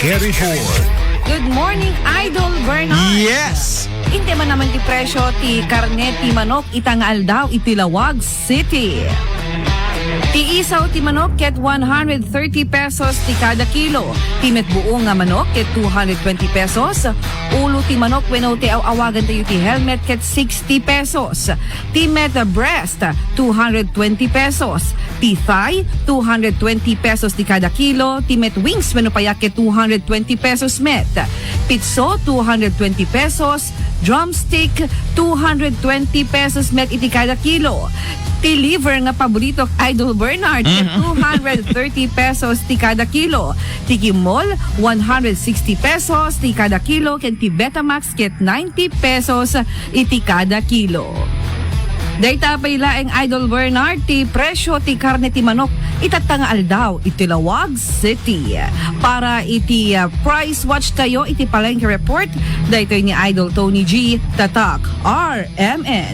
Palengke Report. Good morning, Idol Bernard. Yes! Inte man naman ti presyo ti karne ti manok itangal daw iti Laoag City. Ti isaw ti manok ket 130 pesos ti kada kilo. Ti met buo nga manok ket 220 pesos. Ulo ti manok wenno ti awagan tayo ti helmet ket 60 pesos. Ti met breast 220 pesos. Ti thigh 220 pesos ti kada kilo. Ti met wings wenno paya ket 220 pesos met. Pitso 220 pesos. Drumstick 220 pesos met iti kada kilo. Ti liver nga paborito Idol Bernard ket 230 pesos ti kada kilo. Ti gimol 160 pesos ti kada kilo ket ti Betamax ket 90 pesos iti kada kilo. Dayta pay laeng Idol Bernard ti presyo ti karne ti manok itatangaal daw iti Laoag City. Para iti price watch tayo iti Palengke Report daytoy ni Idol Tony G. Tatak RMN.